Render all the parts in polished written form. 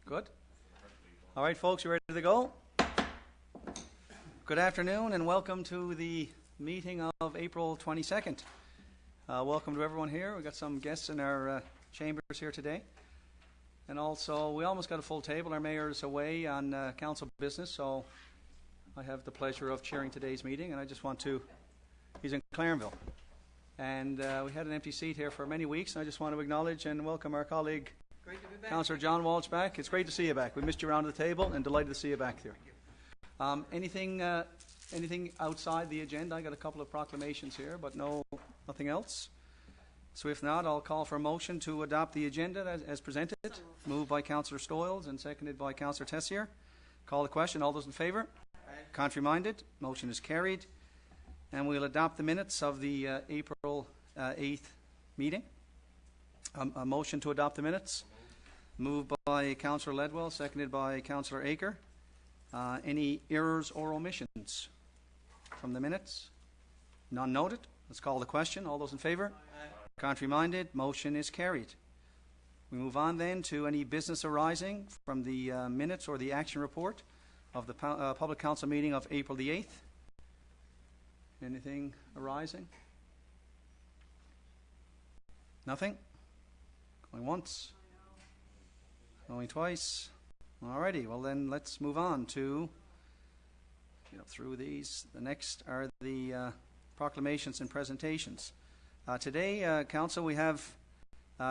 Good. All right, folks, you ready to go? Good afternoon and welcome to the meeting of April 22nd. Welcome to everyone here. We've got some guests in our chambers here today. And also, we almost got a full table. Our mayor's away on council business, so I have the pleasure of chairing today's meeting. And I just want to, he's in Clarenville. And we had an empty seat here for many weeks, and I just want to acknowledge and welcome our colleague, Councillor John Walsh, back. It's great to see you back. We missed you around the table and delighted to see you back here. Anything outside the agenda? I got a couple of proclamations here, but nothing else. So if not, I'll call for a motion to adopt the agenda as presented. Moved by Councillor Stoyles and seconded by Councillor Tessier. Call the question. All those in favour? Contrary minded? Motion is carried. And we'll adopt the minutes of the April 8th meeting. A motion to adopt the minutes. Moved by Councillor Ledwell, seconded by Councillor Aker. Any errors or omissions from the minutes? None noted. Let's call the question. All those in favour? Contrary minded? Motion is carried. We move on then to any business arising from the minutes or the action report of the public council meeting of April the 8th. Anything arising? Nothing? Going once? Going twice? Alrighty, well then let's move on to through these. The next are the proclamations and presentations. Today, Council, we have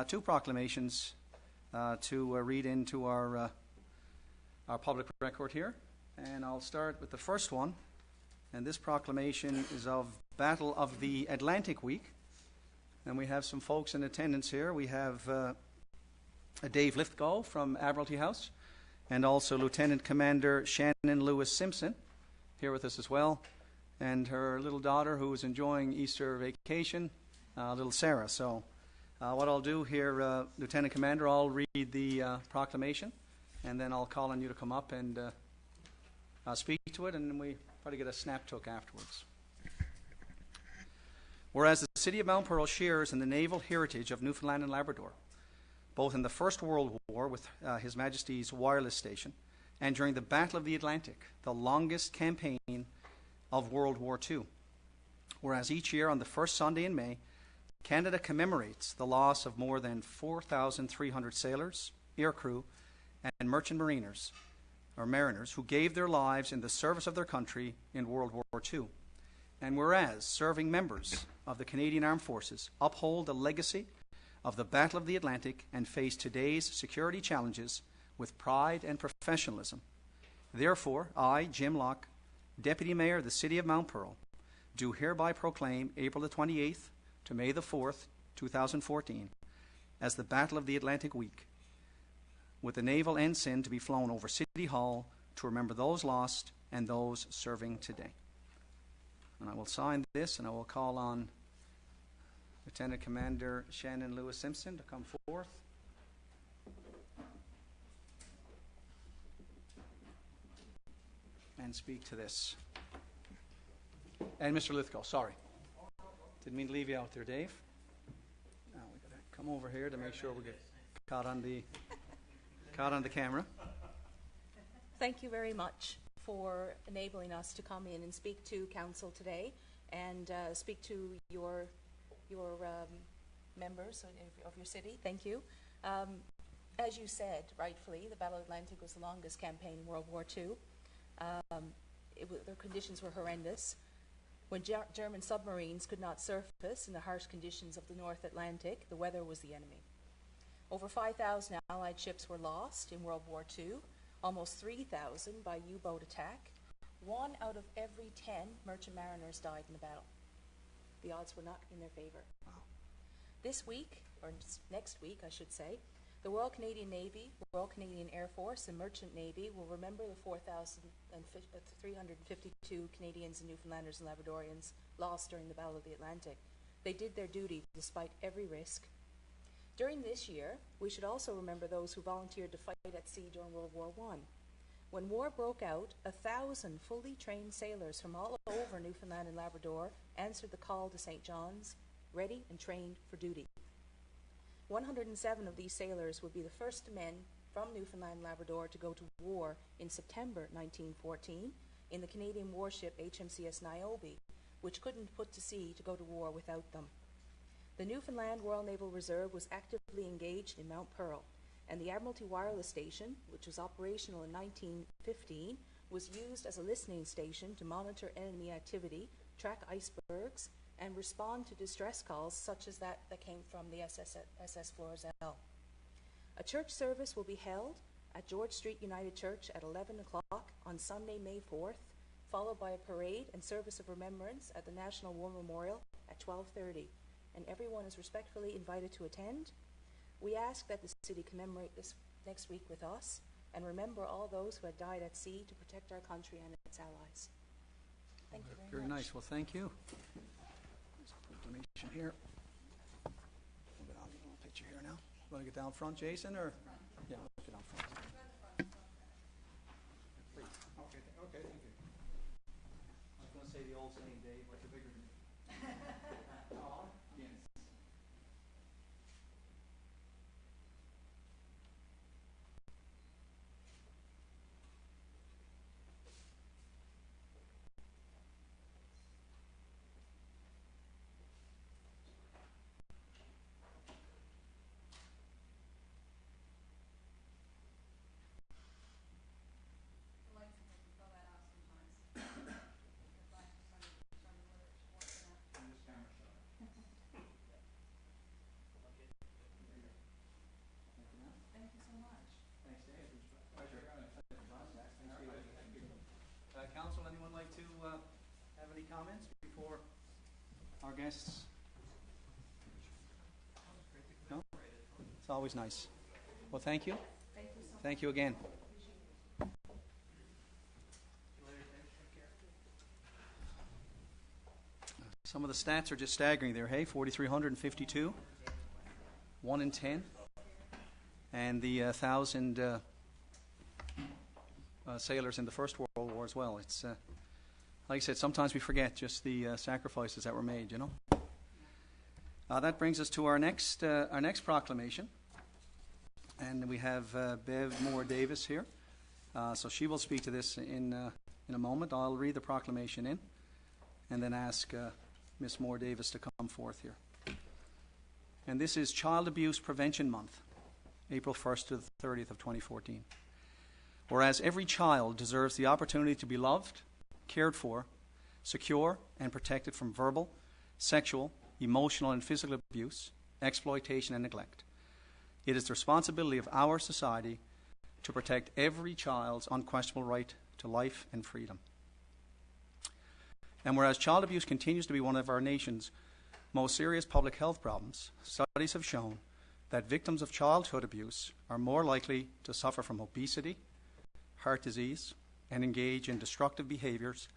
two proclamations to read into our public record here. And I'll start with the first one. And this proclamation is of Battle of the Atlantic Week. And we have some folks in attendance here. We have Dave Lithgow from Admiralty House, and also Lieutenant Commander Shannon Lewis Simpson here with us as well, and her little daughter who is enjoying Easter vacation, little Sarah. So what I'll do here, Lieutenant Commander, I'll read the proclamation, and then I'll call on you to come up and speak to it, and then we probably get a snap took afterwards. Whereas the city of Mount Pearl shares in the naval heritage of Newfoundland and Labrador, both in the First World War with His Majesty's wireless station and during the Battle of the Atlantic, the longest campaign of World War II. Whereas each year on the first Sunday in May, Canada commemorates the loss of more than 4,300 sailors, aircrew, and merchant mariners who gave their lives in the service of their country in World War II. And whereas serving members of the Canadian Armed Forces uphold the legacy of the Battle of the Atlantic and face today's security challenges with pride and professionalism. Therefore, I, Jim Locke, Deputy Mayor of the City of Mount Pearl, do hereby proclaim April the 28th to May the 4th, 2014, as the Battle of the Atlantic Week, with the naval ensign to be flown over City Hall to remember those lost and those serving today. And I will sign this, and I will call on Lieutenant Commander Shannon Lewis Simpson to come forth. And speak to this. And Mr. Lithgow, sorry. Didn't mean to leave you out there, Dave. Now we got to come over here to make sure we get caught on the camera. Thank you very much for enabling us to come in and speak to Council today and speak to your members of your city. Thank you. As you said, rightfully, the Battle of Atlantic was the longest campaign in World War II. Their conditions were horrendous. When German submarines could not surface in the harsh conditions of the North Atlantic, the weather was the enemy. Over 5,000 Allied ships were lost in World War II, almost 3,000 by U-boat attack. 1 out of every 10 merchant mariners died in the battle. The odds were not in their favour. This week, or next week I should say, the Royal Canadian Navy, Royal Canadian Air Force and Merchant Navy will remember the 4,352 Canadians and Newfoundlanders and Labradorians lost during the Battle of the Atlantic. They did their duty despite every risk. During this year, we should also remember those who volunteered to fight at sea during World War I. When war broke out, 1,000 fully trained sailors from all over Newfoundland and Labrador answered the call to St. John's, ready and trained for duty. 107 of these sailors would be the first men from Newfoundland and Labrador to go to war in September 1914 in the Canadian warship HMCS Niobe, which couldn't put to sea to go to war without them. The Newfoundland Royal Naval Reserve was actively engaged in Mount Pearl, and the Admiralty Wireless Station, which was operational in 1915, was used as a listening station to monitor enemy activity, track icebergs, and respond to distress calls such as that came from the SS Florizel. A church service will be held at George Street United Church at 11 o'clock on Sunday, May 4th, followed by a parade and service of remembrance at the National War Memorial at 12:30, and everyone is respectfully invited to attend. We ask that the city commemorate this next week with us and remember all those who had died at sea to protect our country and its allies. Thank you very much. Very nice. Well, thank you. There's a donation here. We'll get on a little picture here now. Want to get down front, Jason, or? Yeah, we'll get down front. Please. Okay, thank you. I was going to say the old saying, Dave, like the bigger than oh, yes. Council, anyone like to have any comments before our guests? No? It's always nice. Well, thank you. Thank you again. Some of the stats are just staggering there, hey? 4,352, 1 in 10, and the 1,000 sailors in the First World War as well. It's, like I said, sometimes we forget just the sacrifices that were made, you know. That brings us to our next proclamation. And we have Bev Moore-Davis here. So she will speak to this in a moment. I'll read the proclamation in and then ask Ms. Moore-Davis to come forth here. And this is Child Abuse Prevention Month, April 1st to the 30th of 2014. Whereas every child deserves the opportunity to be loved, cared for, secure, and protected from verbal, sexual, emotional, and physical abuse, exploitation, and neglect. It is the responsibility of our society to protect every child's unquestionable right to life and freedom. And whereas child abuse continues to be one of our nation's most serious public health problems, studies have shown that victims of childhood abuse are more likely to suffer from obesity, heart disease, and engage in destructive behaviors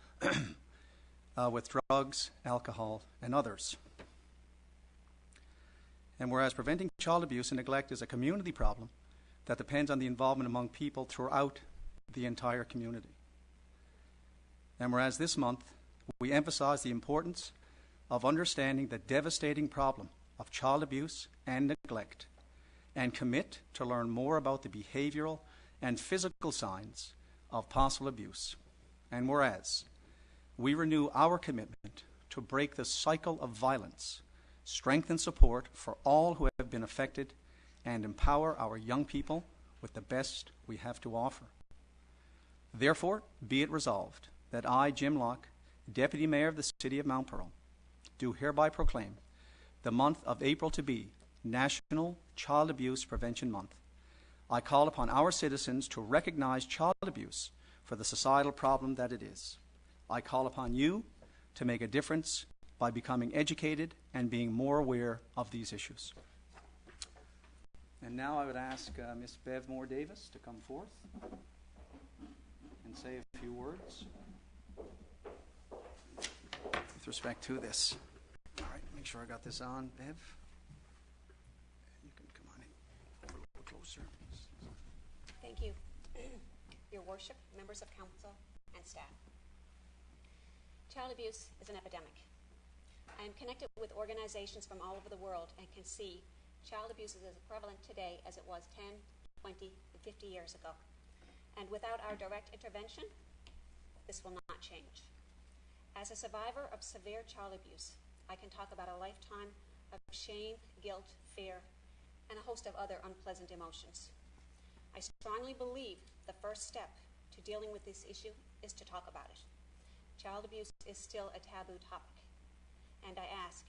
with drugs, alcohol, and others. And whereas preventing child abuse and neglect is a community problem that depends on the involvement among people throughout the entire community. And whereas this month we emphasize the importance of understanding the devastating problem of child abuse and neglect and commit to learn more about the behavioral and physical signs of possible abuse. And whereas we renew our commitment to break the cycle of violence, strengthen support for all who have been affected, and empower our young people with the best we have to offer. Therefore, be it resolved that I, Jim Locke, Deputy Mayor of the City of Mount Pearl, do hereby proclaim the month of April to be National Child Abuse Prevention Month. I call upon our citizens to recognize child abuse for the societal problem that it is. I call upon you to make a difference by becoming educated and being more aware of these issues. And now I would ask Ms. Bev Moore-Davis to come forth and say a few words with respect to this. All right, make sure I got this on, Bev. You can come on in a little closer. Thank you, Your Worship, members of council, and staff. Child abuse is an epidemic. I am connected with organizations from all over the world and can see child abuse is as prevalent today as it was 10, 20 and 50 years ago. And without our direct intervention, this will not change. As a survivor of severe child abuse, I can talk about a lifetime of shame, guilt, fear, and a host of other unpleasant emotions. I strongly believe the first step to dealing with this issue is to talk about it. Child abuse is still a taboo topic. And I ask,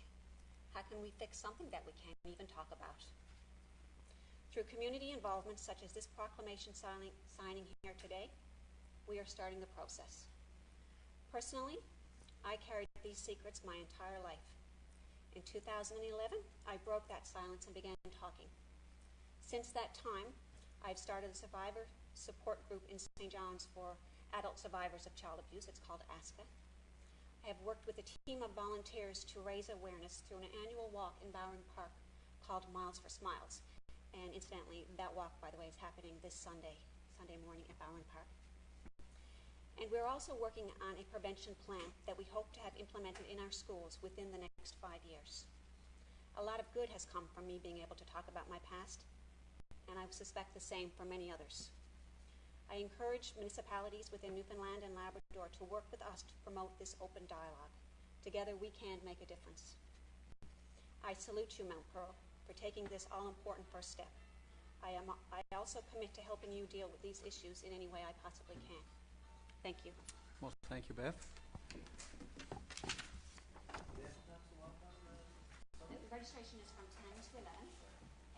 how can we fix something that we can't even talk about? Through community involvement such as this proclamation signing here today, we are starting the process. Personally, I carried these secrets my entire life. In 2011, I broke that silence and began talking. Since that time, I've started a survivor support group in St. John's for adult survivors of child abuse. It's called ASCA. I have worked with a team of volunteers to raise awareness through an annual walk in Bowring Park called Miles for Smiles. And incidentally, that walk, by the way, is happening this Sunday morning at Bowring Park. And we're also working on a prevention plan that we hope to have implemented in our schools within the next 5 years. A lot of good has come from me being able to talk about my past, and I suspect the same for many others. I encourage municipalities within Newfoundland and Labrador to work with us to promote this open dialogue. Together we can make a difference. I salute you, Mount Pearl, for taking this all-important first step. I also commit to helping you deal with these issues in any way I possibly can. Thank you. Well, thank you, Bev. The registration is from 10 to 11,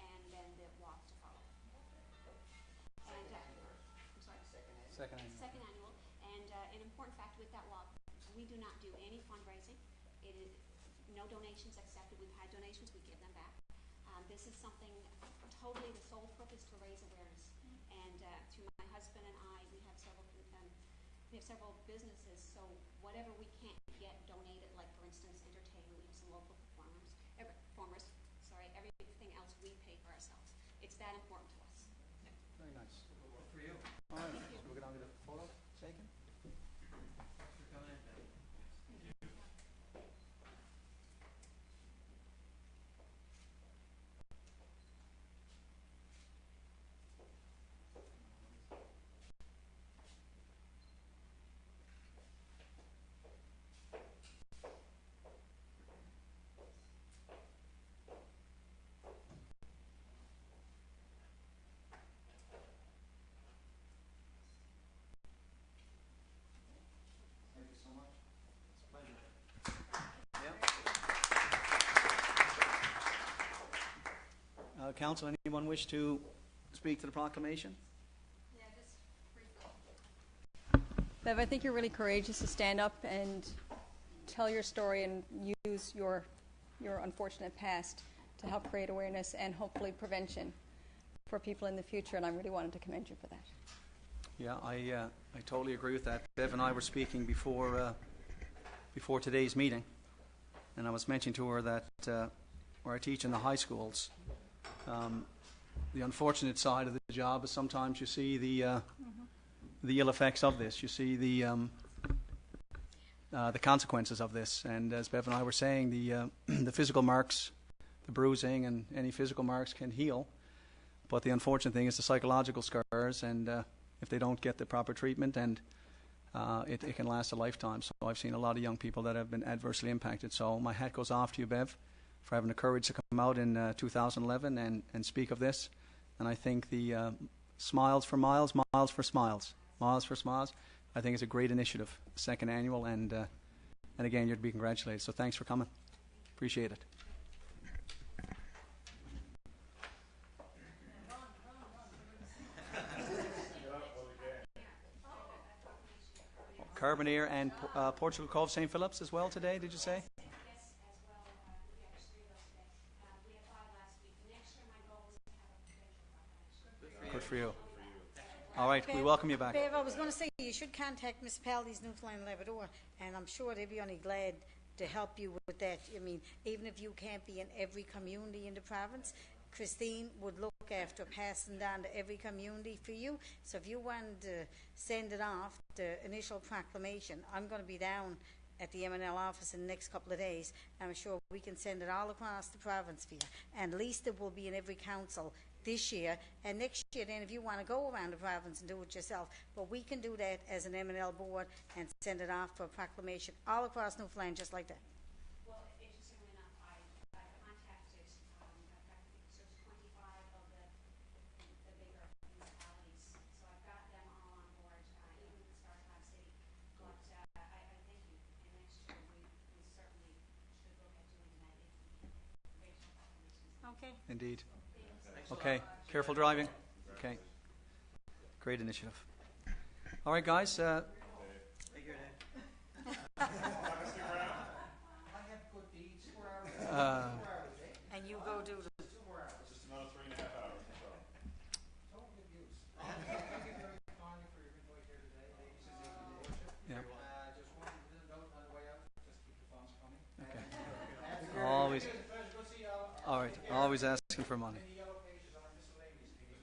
and then the walk to follow. And, I'm sorry? Second annual. Second annual. And an important fact with that walk, we do not do any fundraising. It is no donations accepted. We've had donations, we give them back. This is something totally the sole purpose to raise awareness. And through my husband and I, we have several businesses, so whatever we can't get donated, like for instance entertainment, we have some local performers, everything else we pay for ourselves. It's that important to us. Very nice. Good for you. All right, so we're going to get a photo taken. Thank you so much. It's a pleasure. Yep. Council, anyone wish to speak to the proclamation? Yeah, just briefly. Bev, I think you're really courageous to stand up and tell your story and use your unfortunate past to help create awareness and hopefully prevention for people in the future, and I really wanted to commend you for that. Yeah, I totally agree with that. Bev and I were speaking before today's meeting, and I was mentioning to her that where I teach in the high schools, the unfortunate side of the job is sometimes you see the ill effects of this. You see the consequences of this, and as Bev and I were saying, the physical marks, the bruising, and any physical marks can heal, but the unfortunate thing is the psychological scars, and if they don't get the proper treatment, and it can last a lifetime. So I've seen a lot of young people that have been adversely impacted. So my hat goes off to you, Bev, for having the courage to come out in 2011 and speak of this. And I think the Smiles for Miles, Miles for Smiles, Miles for Smiles, I think it's a great initiative, second annual, and again, you're to be congratulated. So thanks for coming. Appreciate it. Carboneer and Portugal Cove St. Philip's as well today, did you say? Yes, as well. We have 3 of those today. We had 5 last week. Next year, my goal is to have a provincial proclamation. Good for you. All right, we welcome you back. Bev, I was going to say you should contact municipalities Newfoundland and Labrador, and I'm sure they'd be only glad to help you with that. I mean, even if you can't be in every community in the province, Christine would look after passing down to every community for you. So if you want to send it off, the initial proclamation, I'm going to be down at the MNL office in the next couple of days. I'm sure we can send it all across the province for you. And at least it will be in every council this year, and next year then if you want to go around the province and do it yourself. But we can do that as an M&L board and send it off for proclamation all across Newfoundland just like that. Well, interestingly enough, I contacted, I've got, so it's 25 of the bigger municipalities, so I've got them all on board, even with Star City. But I thank you, and next year we certainly should look at doing that if we can raise our populations. Okay. Indeed. Okay, careful driving. Okay, great initiative. All right, guys. And you go do the Just another 3.5 hours. So. Thank you very kindly for your invite here today, ladies and gentlemen of worship. Yeah. Just one little note on the way out, just keep the phones coming. Okay. Always. It's a pleasure. Good to see you all. All right. Always asking for money. The yellow pages on our miscellaneous page.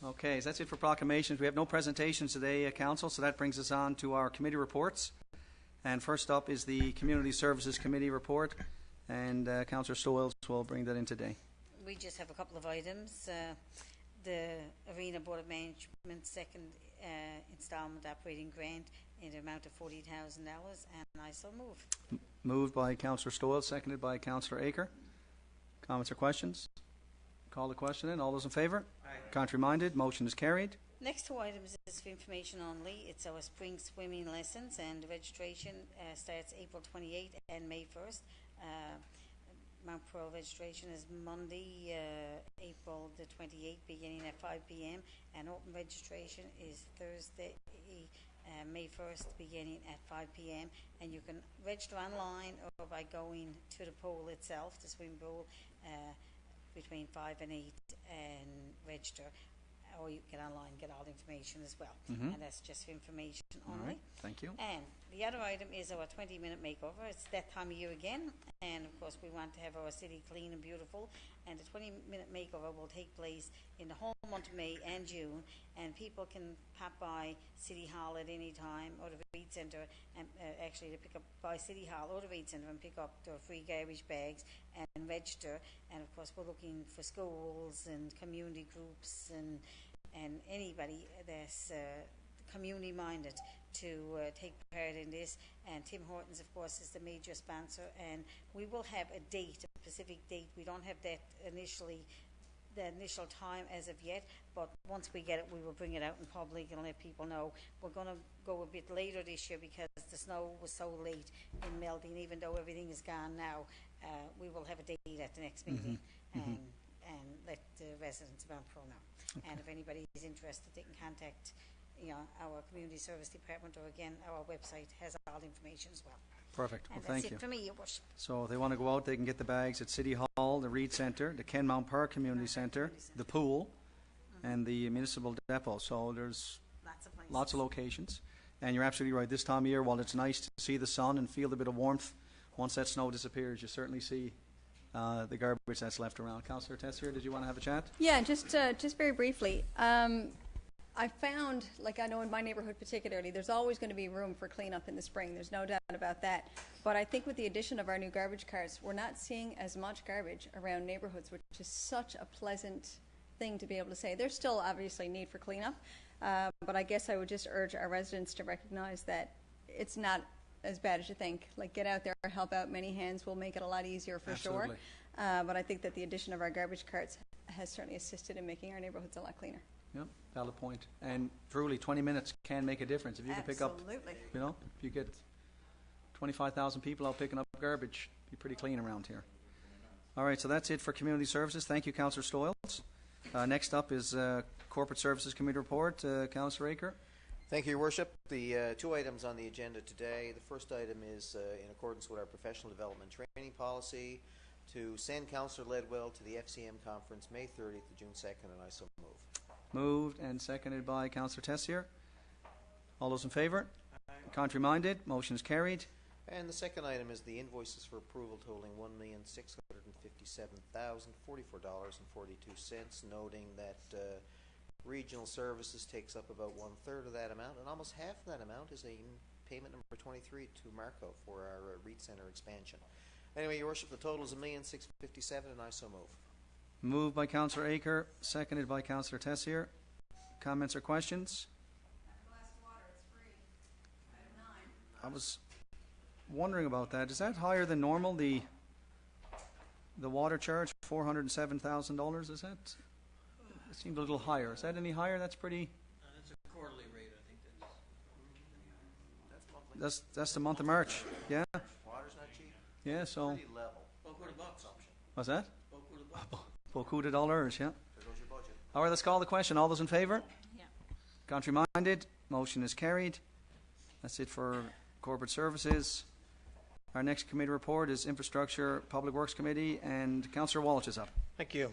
Okay, so that's it for proclamations. We have no presentations today, Council, so that brings us on to our committee reports. And first up is the Community Services Committee report, and Councillor Stoyles will bring that in today. We just have a couple of items. The Arena Board of Management second installment operating grant in the amount of $40,000, and I so move. Moved by Councillor Stoyles, seconded by Councillor Aker. Comments or questions? Call the question in. All those in favour? Contrary minded, motion is carried. Next two items is for information only. It's our spring swimming lessons, and the registration starts April 28th and May 1st. Mount Pearl registration is Monday, April the 28th, beginning at 5 p.m. and open registration is Thursday, May 1st, beginning at 5 p.m. and you can register online or by going to the pool itself, the swimming pool, between 5 and 8 and register, or you can online get all the information as well. And that's just for information All only. right, thank you. And the other item is our 20-minute makeover. It's that time of year again, and of course we want to have our city clean and beautiful, and the 20-minute makeover will take place in the whole month of May and June, and people can pop by City Hall at any time, or the Reed Centre, and actually to pick up by City Hall or the Reed Centre and pick up their free garbage bags and register. And of course we're looking for schools and community groups and anybody that's community minded to take part in this. And Tim Hortons of course is the major sponsor, and we will have a date, a specific date. We don't have that the initial time as of yet, but once we get it we will bring it out in public and let people know. We're going to go a bit later this year because the snow was so late in melting. Even though everything is gone now, we will have a date at the next meeting and let the residents of Mount Pearl know. Okay. And if anybody is interested, they can contact our community service department, or again our website has all the information as well. Perfect. Well, And thank that's you. it for me, Your Worship. So if they want to go out, they can get the bags at City Hall, the Reed Centre, the Ken Mount Park Community Centre, the pool, and the municipal depot. So there's Lots of places. lots of locations. And you're absolutely right. This time of year, while it's nice to see the sun and feel the bit of warmth, once that snow disappears, you certainly see the garbage that's left around. Councillor Tessier, did you want to have a chat? Yeah, just very briefly. I found, like I know in my neighborhood particularly, there's always going to be room for cleanup in the spring. There's no doubt about that. But I think with the addition of our new garbage carts, we're not seeing as much garbage around neighborhoods, which is such a pleasant thing to be able to say. There's still obviously need for cleanup, but I guess I would just urge our residents to recognize that it's not as bad as you think. Like, get out there, help out. Many hands will make it a lot easier for Absolutely. sure. But I think that the addition of our garbage carts has certainly assisted in making our neighborhoods a lot cleaner. Yep, valid point. And truly, 20 minutes can make a difference. If you can pick up, Absolutely. if you get 25,000 people out picking up garbage, be pretty clean around here. All right, so that's it for community services. Thank you, Councillor Stoyles. Next up is Corporate Services Committee report. Councillor Aker. Thank you, Your Worship. The two items on the agenda today. The first item is in accordance with our professional development training policy to send Councillor Ledwell to the FCM conference May 30th to June 2nd, and I so move. Moved and seconded by Councillor Tessier. All those in favour? Contrary minded? Motion is carried. And the second item is the invoices for approval totaling $1,657,044.42, noting that regional services takes up about 1/3 of that amount, and almost half of that amount is a payment number 23 to Marco for our Reed Centre expansion. Anyway, Your Worship, the total is $1,657,000, and I so move. Moved by Councillor Aker, seconded by Councillor Tessier. Comments or questions? I was wondering about that. Is that higher than normal? The water charge, $407,000. Is that? It seemed a little higher. Is that any higher? That's pretty. That's a quarterly rate, I think That's monthly. That's the month of March. Yeah. Water's not cheap. Yeah. So Pretty level. Beaucoup de bucks. what's that? Beaucoup de bucks. Beaucoup de dollars. Yeah. There goes your budget. All right. Let's call the question. All those in favour? Yeah. Contrary minded. Motion is carried. That's it for corporate services. Our next committee report is Infrastructure Public Works Committee, and Councillor Walsh is up. Thank you.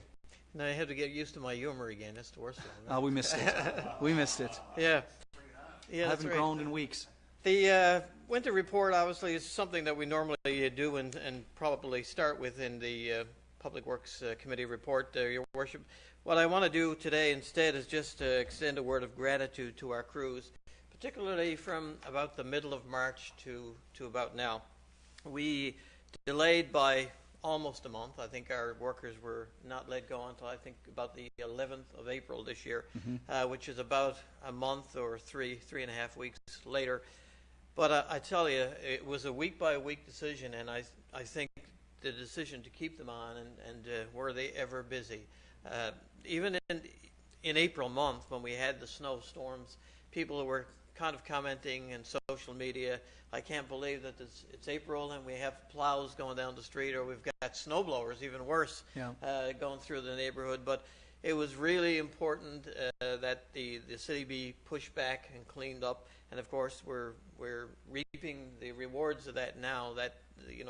And I have to get used to my humor again. That's the worst one. We missed it. We missed it. Yeah. I Yeah, that's haven't right. groaned in weeks. The winter report, obviously, is something that we normally do and probably start with in the Public Works Committee report, Your Worship. What I want to do today instead is just extend a word of gratitude to our crews, particularly from about the middle of March to about now. We delayed by almost a month. I think our workers were not let go until I think about the 11th of April this year, which is about a month or three and a half weeks later. But I tell you, it was a week-by-week decision, and I think the decision to keep them on, and were they ever busy. Even in April month, when we had the snowstorms, people were kind of commenting in social media, I can't believe that it's April and we have plows going down the street, or we've got snow blowers, even worse, going through the neighborhood. But it was really important that the city be pushed back and cleaned up. And of course, we're reaping the rewards of that now. That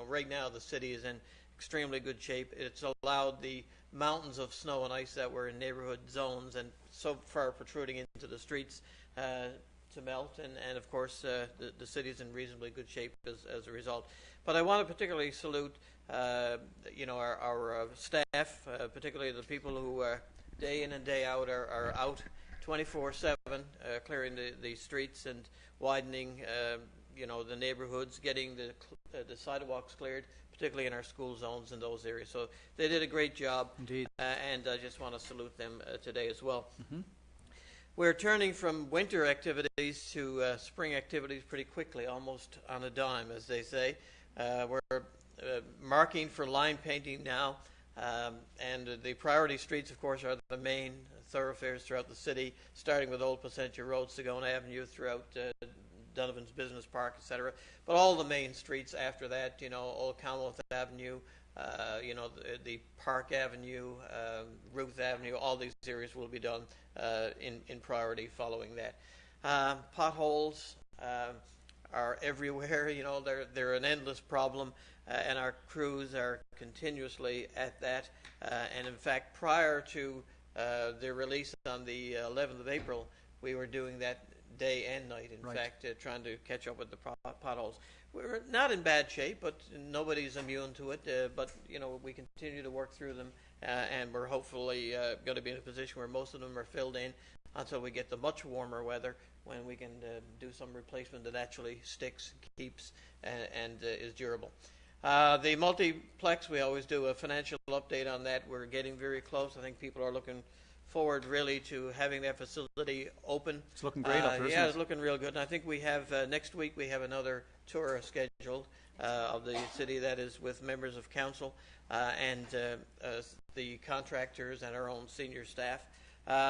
right now the city is in extremely good shape. It's allowed the mountains of snow and ice that were in neighborhood zones and so far protruding into the streets to melt, and of course the city is in reasonably good shape as a result. But I want to particularly salute our staff, particularly the people who day in and day out are out 24/7 clearing the streets and widening the neighborhoods, getting the sidewalks cleared, particularly in our school zones in those areas. So they did a great job. Indeed. And I just want to salute them today as well. We're turning from winter activities to spring activities pretty quickly, almost on a dime, as they say. We're marking for line painting now, and the priority streets, of course, are the main thoroughfares throughout the city, starting with Old Placentia Road, Sagona Avenue, throughout Donovan's Business Park, etc. But all the main streets after that, Old Commonwealth Avenue, the Park Avenue, Ruth Avenue, all these areas will be done in priority following that. Potholes are everywhere. They're an endless problem, and our crews are continuously at that. And in fact, prior to their release on the 11th of April, we were doing that day and night, in fact, trying to catch up with the potholes. We're not in bad shape, but nobody's immune to it. But we continue to work through them, and we're hopefully going to be in a position where most of them are filled in until we get the much warmer weather, when we can do some replacement that actually sticks, keeps, and is durable. The multiplex, we always do a financial update on that. We're getting very close. I think people are looking forward really to having that facility open. It's looking great up there, isn't yeah, it? it's looking real good. And I think we have next week we have another tour scheduled of the city, that is with members of council and the contractors and our own senior staff.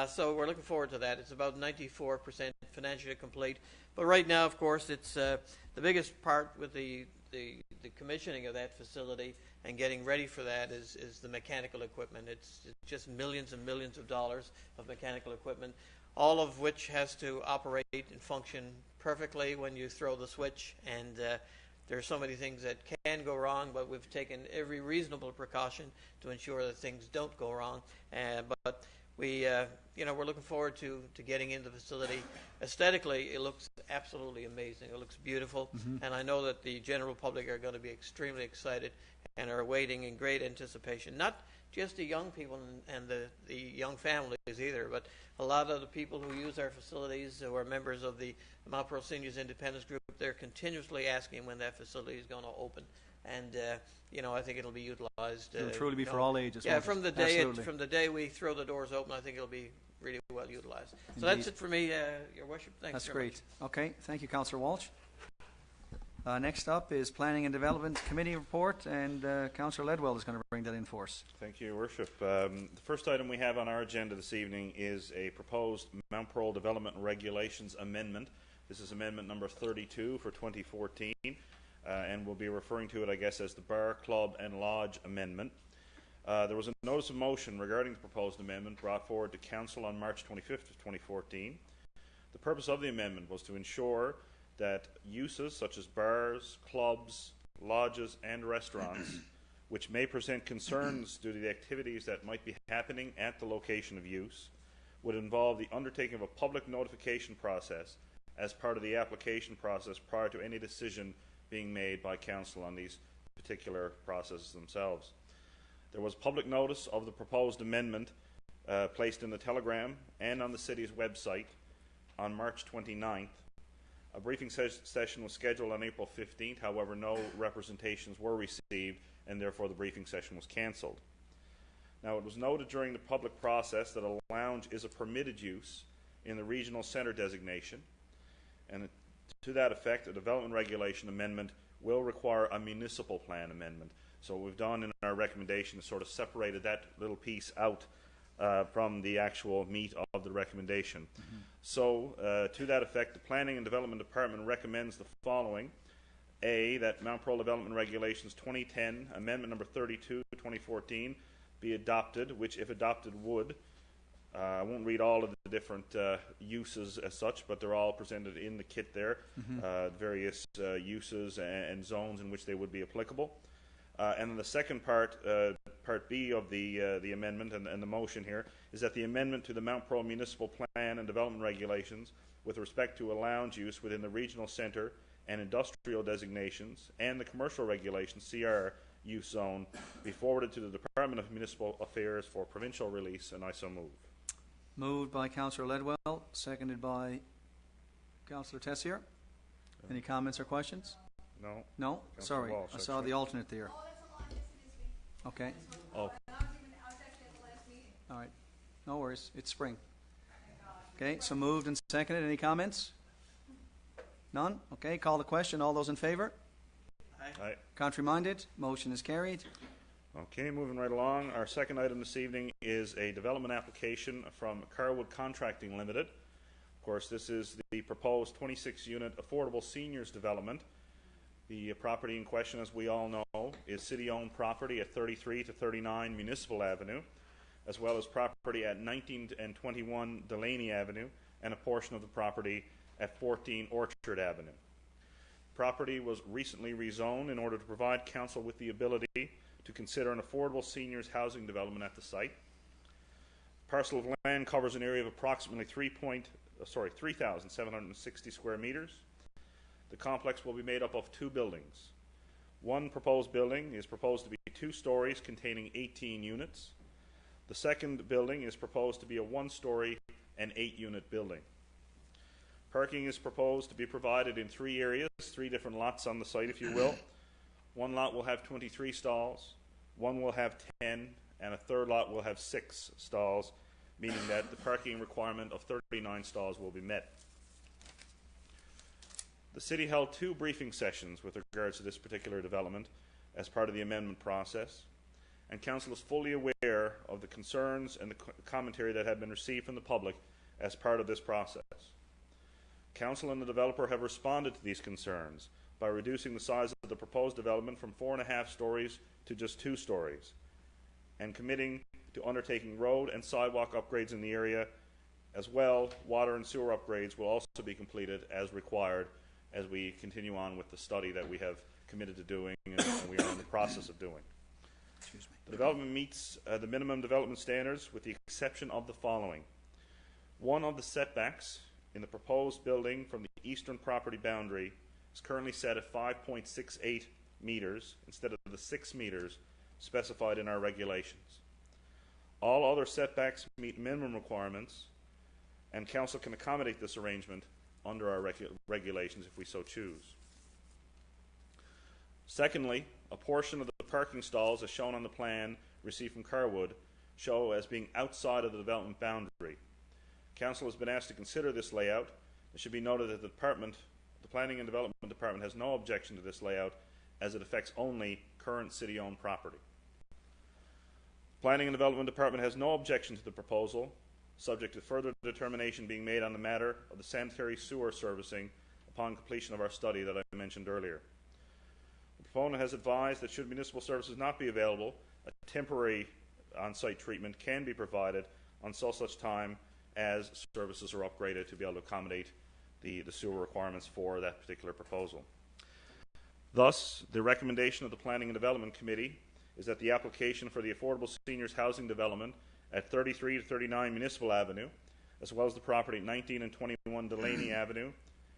So we're looking forward to that. It's about 94% financially complete. But right now, of course, it's the biggest part with the commissioning of that facility and getting ready for that is the mechanical equipment. It's just millions and millions of dollars of mechanical equipment, all of which has to operate and function perfectly when you throw the switch. And there are so many things that can go wrong, but we've taken every reasonable precaution to ensure that things don't go wrong. But we're looking forward to getting into the facility. Aesthetically, it looks absolutely amazing. It looks beautiful, and I know that the general public are going to be extremely excited and are waiting in great anticipation. Not just the young people and the young families either, but a lot of the people who use our facilities, who are members of the Mount Pearl Seniors Independence Group, they're continuously asking when that facility is going to open. and I think it'll be utilized. It'll truly be for all ages. Yeah, won't it? Absolutely. from the day we throw the doors open, I think it'll be really well utilized. So Indeed. that's it for me, Your Worship. Thanks. That's very great. Okay, thank you, Councillor Walsh. Next up is Planning and Development Committee report, and Councillor Ledwell is going to bring that in for us. Thank you, Your Worship. The first item we have on our agenda this evening is a proposed Mount Pearl Development Regulations amendment. This is amendment number 32 for 2014, and we'll be referring to it, I guess, as the Bar, Club and Lodge Amendment. There was a notice of motion regarding the proposed amendment brought forward to Council on March 25th of 2014. The purpose of the amendment was to ensure that uses such as bars, clubs, lodges and restaurants which may present concerns due to the activities that might be happening at the location of use would involve the undertaking of a public notification process as part of the application process prior to any decision being made by Council on these particular processes themselves. There was public notice of the proposed amendment placed in the Telegram and on the City's website on March 29th. A briefing session was scheduled on April 15th, however no representations were received and therefore the briefing session was cancelled. Now it was noted during the public process that a lounge is a permitted use in the regional centre designation, and to that effect a development regulation amendment will require a municipal plan amendment. So what we've done in our recommendation is sort of separated that little piece out from the actual meat of the recommendation. So, to that effect, the Planning and Development Department recommends the following. A, that Mount Pearl Development Regulations 2010, Amendment number 32, 2014, be adopted, which, if adopted, would. I won't read all of the different uses as such, but they're all presented in the kit there, various uses and zones in which they would be applicable. And then the second part, Part B of the amendment and the motion here, is that the amendment to the Mount Pearl Municipal Plan and Development Regulations with respect to a lounge use within the regional centre and industrial designations and the commercial regulations CR use zone be forwarded to the Department of Municipal Affairs for provincial release, and I so move. Moved by Councillor Ledwell, seconded by Councillor Tessier. Any comments or questions? No? No? Councillor Sorry, Walsh, I saw actually. the alternate there. Okay. Oh, All right. No worries. It's spring. Okay, so moved and seconded. Any comments? None? Okay, call the question. All those in favour? aye. Contrary minded? Motion is carried. Okay, moving right along. Our second item this evening is a development application from Carwood Contracting Limited. Of course, this is the proposed 26-unit affordable seniors development. The property in question, as we all know, is city-owned property at 33 to 39 Municipal Avenue, as well as property at 19 and 21 Delaney Avenue, and a portion of the property at 14 Orchard Avenue. Property was recently rezoned in order to provide council with the ability to consider an affordable seniors housing development at the site. Parcel of land covers an area of approximately 3,760 square meters. The complex will be made up of two buildings. One proposed building is proposed to be 2 stories containing 18 units. The second building is proposed to be a 1-story and 8-unit building. Parking is proposed to be provided in 3 areas, 3 different lots on the site, if you will. One lot will have 23 stalls, one will have 10, and a third lot will have 6 stalls, meaning that the parking requirement of 39 stalls will be met. The City held 2 briefing sessions with regards to this particular development as part of the amendment process, and Council is fully aware of the concerns and the commentary that have been received from the public as part of this process. Council and the developer have responded to these concerns by reducing the size of the proposed development from 4.5 stories to just 2 stories, and committing to undertaking road and sidewalk upgrades in the area. As well, water and sewer upgrades will also be completed as required as we continue on with the study that we have committed to doing and we are in the process of doing. The development meets the minimum development standards with the exception of the following. One of the setbacks in the proposed building from the eastern property boundary is currently set at 5.68 meters instead of the 6 meters specified in our regulations. All other setbacks meet minimum requirements, and Council can accommodate this arrangement under our regulations if we so choose. Secondly, a portion of the parking stalls, as shown on the plan received from Carwood, show as being outside of the development boundary. Council has been asked to consider this layout. It should be noted that the Planning and Development Department has no objection to this layout, as it affects only current city-owned property. Planning and Development Department has no objection to the proposal, subject to further determination being made on the matter of the sanitary sewer servicing upon completion of our study that I mentioned earlier. The proponent has advised that should municipal services not be available, a temporary on-site treatment can be provided until such time as services are upgraded to be able to accommodate the sewer requirements for that particular proposal. Thus, the recommendation of the Planning and Development Committee is that the application for the Affordable Seniors Housing Development at 33 to 39 Municipal Avenue, as well as the property at 19 and 21 Delaney Avenue,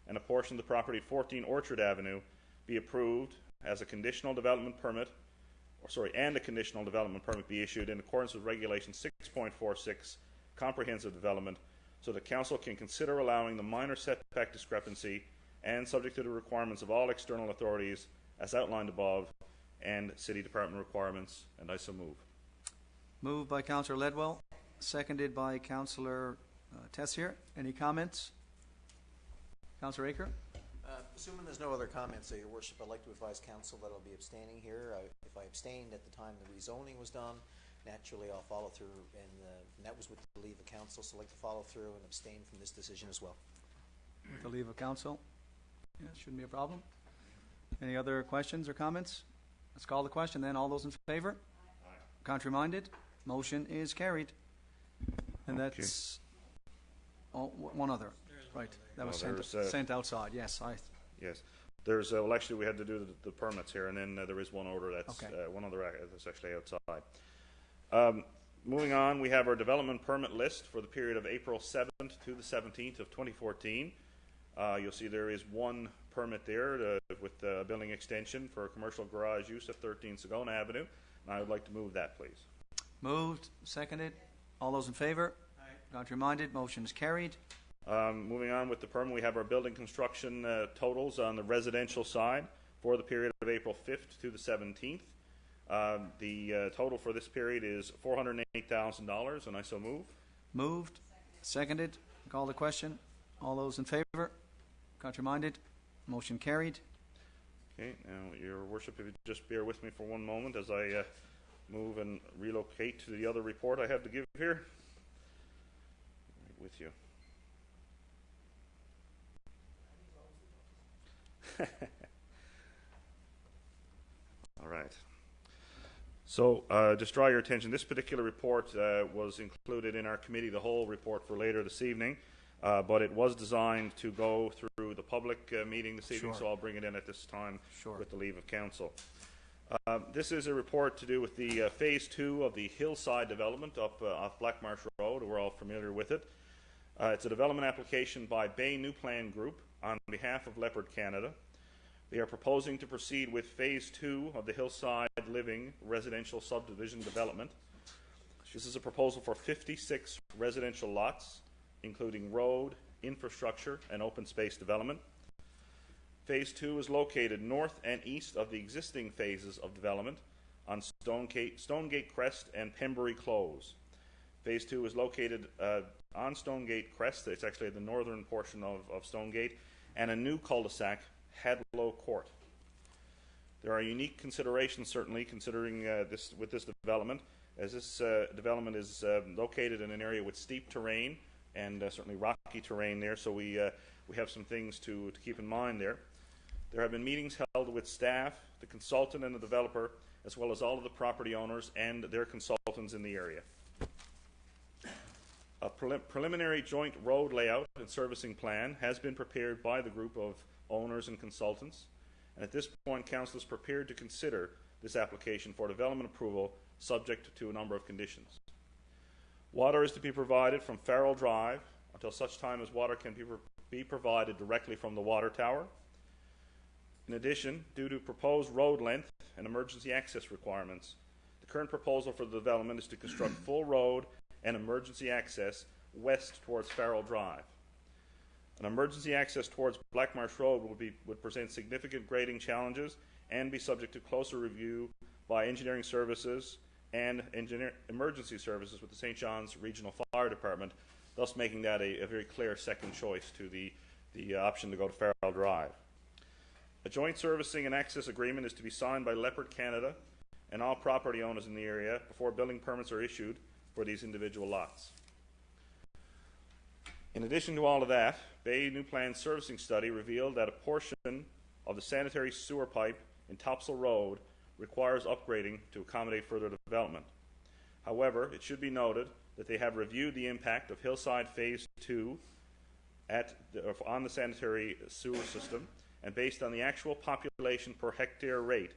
and a portion of the property at 14 Orchard Avenue, be approved as a conditional development permit, and a conditional development permit be issued in accordance with Regulation 6.46, Comprehensive Development, so that Council can consider allowing the minor setback discrepancy and subject to the requirements of all external authorities as outlined above and City Department requirements, and I so move. Moved by Councillor Ledwell, seconded by Councillor Tessier. Any comments? Councillor Aker? Assuming there's no other comments, Your Worship, I'd like to advise Council that I'll be abstaining here. If I abstained at the time the rezoning was done, naturally I'll follow through, and that was with the leave of Council, so I'd like to follow through and abstain from this decision as well. With the leave of Council? Yeah, shouldn't be a problem. Any other questions or comments? Let's call the question then. All those in favour? Aye. Contrary minded? Motion is carried. And that's one other. Right. That was sent outside. Yes. Yes. There's well, actually, we had to do the permits here, and then there is one order that's okay. One other that's actually outside. Moving on, we have our development permit list for the period of April 7th to the 17th of 2014. You'll see there is one permit there with the building extension for a commercial garage use at 13 Sagona Avenue, and I would like to move that, please. Moved, seconded. All those in favour? Aye. Contrary minded? Motion is carried. Moving on with the permit, we have our building construction totals on the residential side for the period of April 5th to the 17th. The total for this period is $408,000, and I so move. Moved, seconded. Call the question. All those in favour? Contrary minded? Motion carried. Okay, now, Your Worship, if you just bear with me for one moment as I move and relocate to the other report I have to give here. Right with you. All right. So, just draw your attention. This particular report was included in our committee, the whole report for later this evening, but it was designed to go through the public meeting this evening, so I'll bring it in at this time with the leave of Council. This is a report to do with the Phase 2 of the Hillside development up off Blackmarsh Road. We're all familiar with it. It's a development application by Bay New Plan Group on behalf of Leopard Canada. They are proposing to proceed with Phase 2 of the Hillside Living Residential Subdivision Development. This is a proposal for 56 residential lots, including road, infrastructure, and open space development. Phase 2 is located north and east of the existing phases of development on Stonegate Crest and Pembury Close. Phase 2 is located on Stonegate Crest. It's actually the northern portion of Stonegate, and a new cul-de-sac, Hadlow Court. There are unique considerations, certainly, considering this development, as this development is located in an area with steep terrain and certainly rocky terrain there, so we have some things to keep in mind there. There have been meetings held with staff, the consultant and the developer, as well as all of the property owners and their consultants in the area. A preliminary joint road layout and servicing plan has been prepared by the group of owners and consultants, and at this point Council is prepared to consider this application for development approval subject to a number of conditions. Water is to be provided from Farrell Drive until such time as water can be provided directly from the water tower. In addition, due to proposed road length and emergency access requirements, the current proposal for the development is to construct full road and emergency access west towards Farrell Drive. An emergency access towards Blackmarsh Road would present significant grading challenges and be subject to closer review by engineering services and emergency services with the St. John's Regional Fire Department, thus making that a very clear second choice to the option to go to Farrell Drive. A joint servicing and access agreement is to be signed by Leopard Canada and all property owners in the area before building permits are issued for these individual lots. In addition to all of that, Bay New Plan servicing study revealed that a portion of the sanitary sewer pipe in Topsail Road requires upgrading to accommodate further development. However, it should be noted that they have reviewed the impact of Hillside Phase 2 on the sanitary sewer system, and based on the actual population per hectare rate,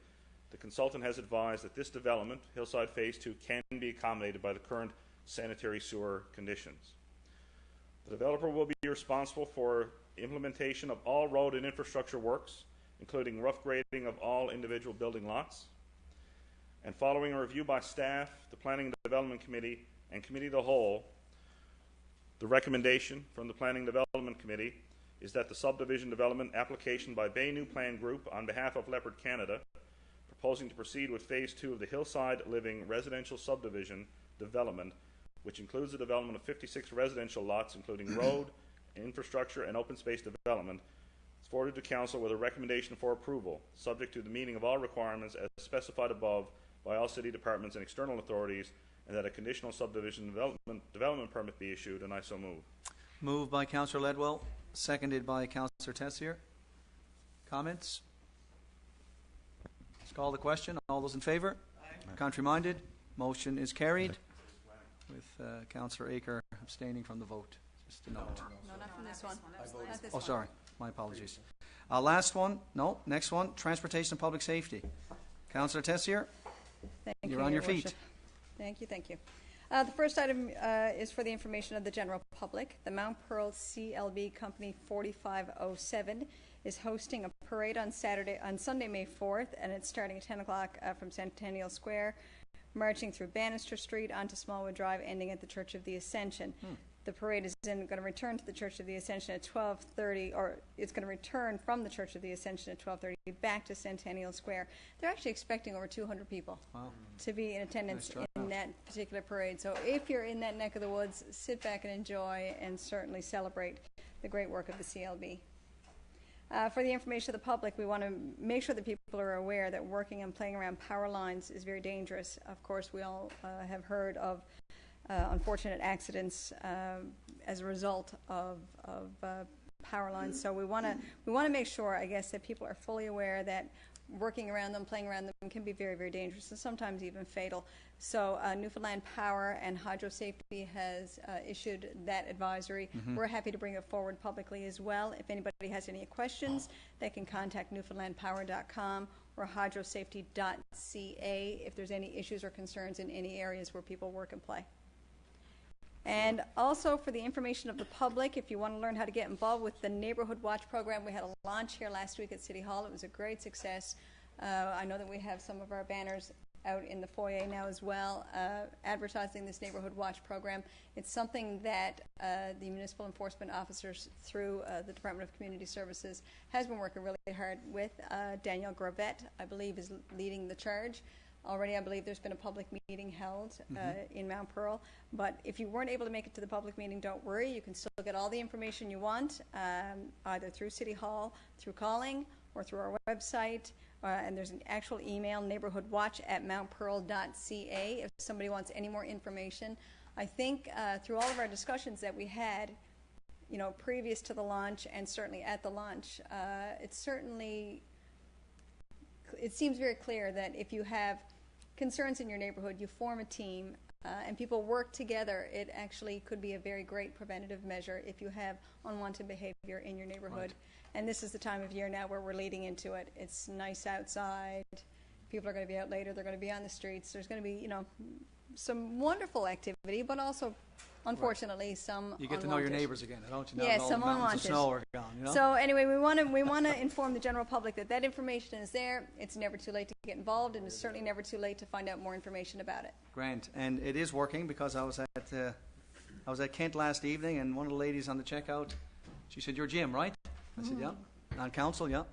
the consultant has advised that this development, Hillside Phase 2, can be accommodated by the current sanitary sewer conditions. The developer will be responsible for implementation of all road and infrastructure works, including rough grading of all individual building lots. And following a review by staff, the Planning and Development Committee, and Committee of the Whole, the recommendation from the Planning and Development Committee is that the subdivision development application by Bay New Plan Group on behalf of Leopard Canada, proposing to proceed with Phase 2 of the Hillside Living Residential Subdivision development, which includes the development of 56 residential lots, including road, infrastructure, and open space development, is forwarded to Council with a recommendation for approval, subject to the meeting of all requirements as specified above by all city departments and external authorities, and that a conditional subdivision development permit be issued, and I so move. Moved by Councillor Ledwell, seconded by Councillor Tessier. Comments? Let's call the question. All those in favour? Contrary-minded? Motion is carried, with Councillor Aker abstaining from the vote. Just a note. No, not from this one. Not this Oh, one. sorry. My apologies. Last one. No, next one. Transportation and Public Safety. Councillor Tessier, Thank you're you, on your Your feet. Worship. Thank you, thank you. The first item is for the information of the general public. The Mount Pearl CLB Company 4507 is hosting a parade on Sunday, May 4th, and it's starting at 10 o'clock from Centennial Square, marching through Bannister Street onto Smallwood Drive, ending at the Church of the Ascension. The parade is then going to return to the Church of the Ascension at 12:30, or it's going to return from the Church of the Ascension at 12:30 back to Centennial Square. They're actually expecting over 200 people Wow. to be in attendance Nice in that particular parade. So if you're in that neck of the woods, sit back and enjoy, and certainly celebrate the great work of the CLB. For the information of the public, we want to make sure that people are aware that working and playing around power lines is very dangerous. Of course, we all have heard of unfortunate accidents as a result of power lines. So we want to make sure, I guess, that people are fully aware that working around them, playing around them can be very, very dangerous and sometimes even fatal. So Newfoundland Power and Hydro Safety has issued that advisory. We're happy to bring it forward publicly as well. If anybody has any questions, they can contact newfoundlandpower.com or hydrosafety.ca if there's any issues or concerns in any areas where people work and play. And also for the information of the public, if you want to learn how to get involved with the Neighborhood Watch program, we had a launch here last week at City Hall. It was a great success. I know that we have some of our banners out in the foyer now as well, advertising this Neighborhood Watch program. It's something that the municipal enforcement officers through the Department of Community Services has been working really hard with. Daniel Gravette, I believe, is leading the charge. Already, I believe there's been a public meeting held in Mount Pearl. But if you weren't able to make it to the public meeting, don't worry. You can still get all the information you want, either through City Hall, through calling, or through our website. And there's an actual email, neighborhoodwatch@mountpearl.ca, if somebody wants any more information. I think through all of our discussions that we had, you know, previous to the launch and certainly at the launch, it seems very clear that if you have concerns in your neighborhood, you form a team, and people work together, it actually could be a very great preventative measure if you have unwanted behavior in your neighborhood. Right. And this is the time of year now where we're leading into it. It's nice outside. People are going to be out later. They're going to be on the streets. There's going to be, you know, some wonderful activity, but also, unfortunately, some You get to unwanted. know your neighbors again, don't you? Now Yes, that all some the mountains unwanted. of snow are gone, you know? So anyway, we want to inform the general public that information is there. It's never too late to get involved, and it's certainly never too late to find out more information about it. Grant, and it is working because I was at Kent last evening, and one of the ladies on the checkout, she said, "You're Jim, right?" I said, "Yeah." On council, yeah.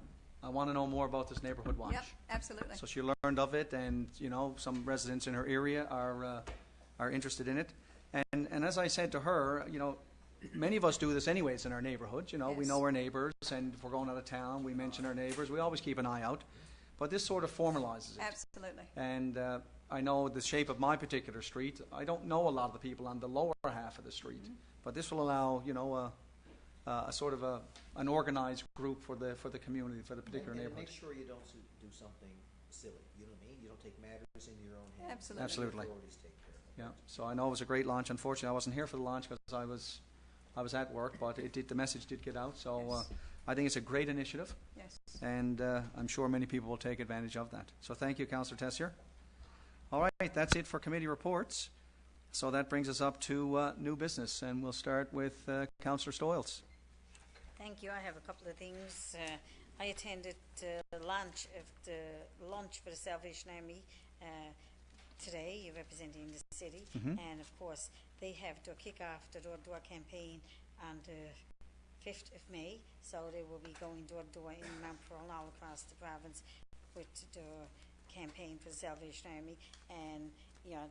I want to know more about this neighborhood watch. Yep, absolutely. So she learned of it, and some residents in her area are interested in it. And as I said to her, many of us do this anyways in our neighborhood. We Yes. know our neighbors, and if we're going out of town, we mention our neighbors. We always keep an eye out. But this sort of formalizes it. Absolutely. And I know the shape of my particular street. I don't know a lot of the people on the lower half of the street, but this will allow a sort of an organized group for the community, for the particular And neighborhood. make sure you don't do something silly. You know what I mean? You don't take matters into your own hands. Absolutely. Absolutely. Let the authorities take care of it. Yeah. So I know it was a great launch. Unfortunately, I wasn't here for the launch because I was at work, but the message did get out. So Yes. I think it's a great initiative, Yes. and I'm sure many people will take advantage of that. So thank you, Councillor Tessier. All right, that's it for committee reports. So that brings us up to new business, and we'll start with Councillor Stoyles. Thank you. I have a couple of things. I attended the launch for the Salvation Army today, representing the city, and of course they have their kick-off the door-to-door campaign on the 5th of May, so they will be going door-to-door in Mount Pearl and all across the province with the campaign for the Salvation Army, and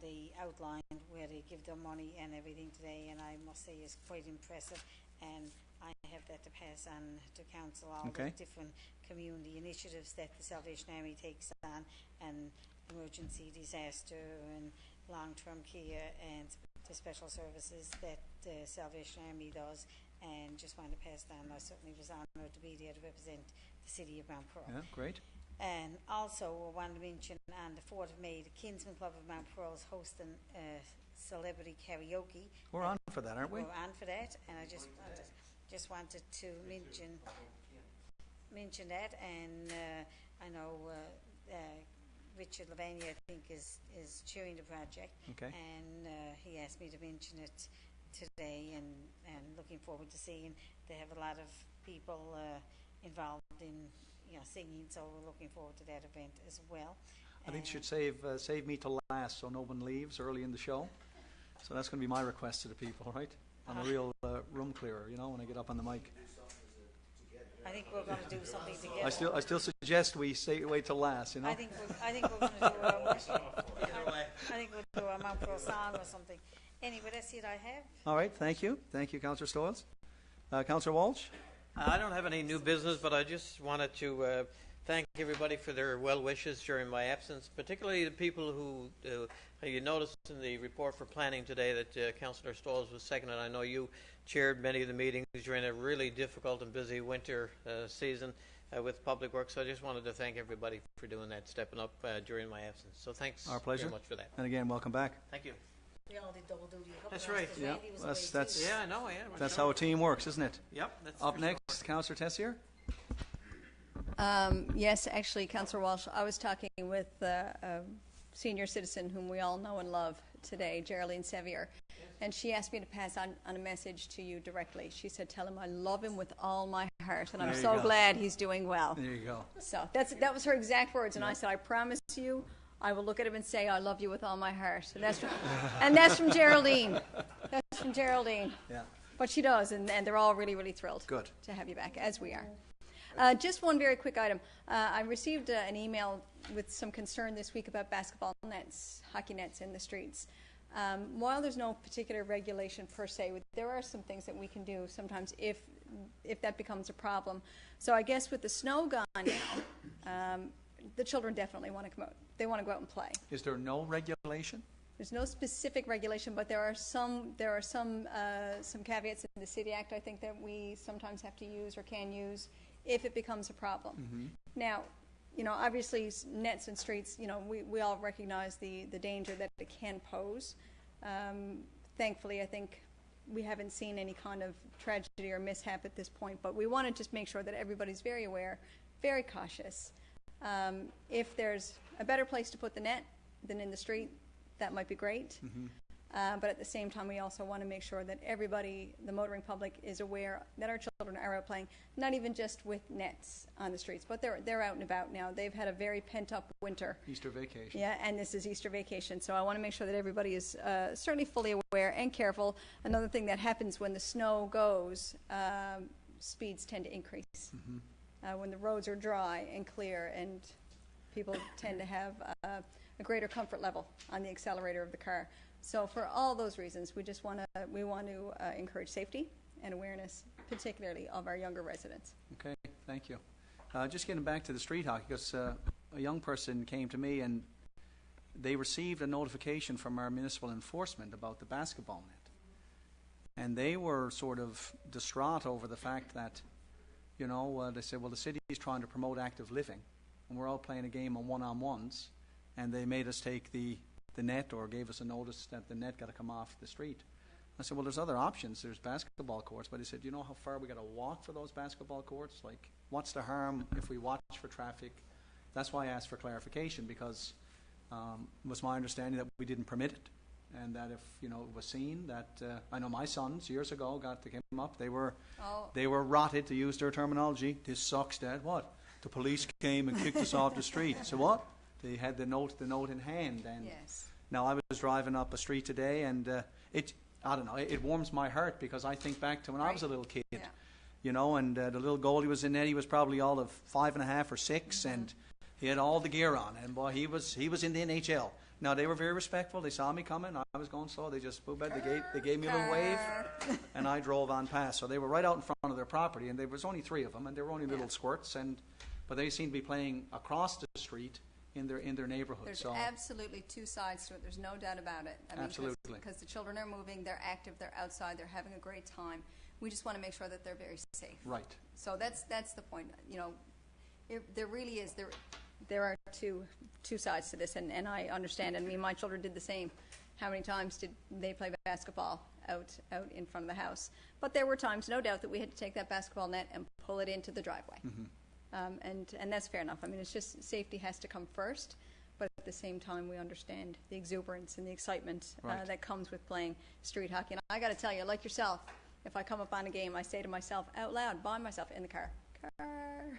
they outlined where they give their money and everything today, and I must say it's quite impressive, and I have that to pass on to council, all Okay. the different community initiatives that the Salvation Army takes on, and emergency disaster and long-term care and the special services that the Salvation Army does, and just wanted to pass it on. I certainly was honoured to be there to represent the city of Mount Pearl. Yeah, great. And also, I wanted to mention on the 4th of May, the Kinsman Club of Mount Pearl is hosting celebrity karaoke. We're on for that, aren't we? We're on for that, and I just wanted to mention that. And I know Richard Lavania, I think, is chairing the project, Okay. and he asked me to mention it today, and looking forward to seeing. They have a lot of people involved in singing, so we're looking forward to that event as well. I think you should save me till last so no one leaves early in the show. So that's going to be my request to the people, right? I'm a real room clearer, when I get up on the mic. I think we're going to do something together. I still suggest we wait till last, I think we're going to do I think we'll do a Mount Pearl song or something. Anyway, that's it I have. All right, thank you. Thank you, Councillor Stoyles. Councillor Walsh? I don't have any new business, but I just wanted to thank everybody for their well wishes during my absence, particularly the people who you noticed in the report for planning today that Councillor Stoyles was seconded. I know you chaired many of the meetings during a really difficult and busy winter season with Public Works, so I just wanted to thank everybody for doing that, stepping up during my absence. So thanks Our pleasure. very much for that. And again, welcome back. Thank you. We all did double duty. That's right. Yeah, that's Yeah, I know. Yeah, that's how a team works, isn't it? Yep. That's Up for sure. next, Councillor Tessier. Yes, actually, Councillor Walsh, I was talking with a senior citizen whom we all know and love today, Geraldine Sevier, and she asked me to pass on a message to you directly. She said, tell him I love him with all my heart, and I'm There you so go. glad he's doing well. There you go. So that was her exact words, and I said, I promise you, I will look at him and say, I love you with all my heart. And that's from Geraldine. That's from Geraldine. Yeah. But she does, and they're all really, really thrilled Good. to have you back, as we are. Just one very quick item. I received an email with some concern this week about basketball nets, hockey nets in the streets. While there's no particular regulation per se, there are some things that we can do sometimes if that becomes a problem. So I guess with the snow gone now, the children definitely want to come out. They want to go out and play. Is there no regulation? There's no specific regulation, but there are some caveats in the City Act, I think, that we sometimes have to use or can use if it becomes a problem. Now, obviously nets and streets, we all recognize the danger that it can pose. Thankfully, I think we haven't seen any kind of tragedy or mishap at this point, but we want to just make sure that everybody's very aware, very cautious. If there's a better place to put the net than in the street, that might be great. But at the same time, we also want to make sure that everybody, the motoring public, is aware that our children are out playing, not even just with nets on the streets, but they're out and about now. They've had a very pent-up winter. Easter vacation. Yeah, and this is Easter vacation, so I want to make sure that everybody is certainly fully aware and careful. Another thing that happens when the snow goes, speeds tend to increase. when the roads are dry and clear, and people tend to have a greater comfort level on the accelerator of the car. So for all those reasons, we want to encourage safety and awareness, particularly of our younger residents. Okay, thank you. Just getting back to the street hockey, because a young person came to me and they received a notification from our municipal enforcement about the basketball net. And they were sort of distraught over the fact that, they said, well, the city is trying to promote active living, and we're out playing a game on one-on-ones, and they made us take the net, or gave us a notice that the net got to come off the street. I said, well, there's other options. There's basketball courts. But he said, you know how far we got to walk for those basketball courts? Like, what's the harm if we watch for traffic? That's why I asked for clarification, because it was my understanding that we didn't permit it, and that if it was seen that I know my sons years ago came up. They were rotted, to use their terminology. This sucks, Dad. What? The police came and kicked us off the street. So what? They had the note in hand, and Yes. now I was driving up a street today, and I don't know, it warms my heart, because I think back to when I was a little kid, Yeah. and the little goalie was in there. He was probably all of 5.5 or 6, and he had all the gear on, and boy, he was in the NHL. Now, they were very respectful. They saw me coming. I was going slow. They just they gave me a little wave, and I drove on past. So they were right out in front of their property, and there was only 3 of them, and they were only little squirts, but they seemed to be playing across the street in their neighborhood. There's so absolutely 2 sides to it. There's no doubt about it. Absolutely. Because the children are moving, they're active, they're outside, they're having a great time. We just want to make sure that they're very safe. right. So that's the point. There really is there are two sides to this, and I understand. I mean, my children did the same. How many times did they play basketball out in front of the house? But there were times, no doubt, that we had to take that basketball net and pull it into the driveway. And that's fair enough. I mean, it's just safety has to come first, but at the same time, we understand the exuberance and the excitement Right. that comes with playing street hockey. And I got to tell you, like yourself, if I come up on a game, I say to myself out loud, by myself in the car,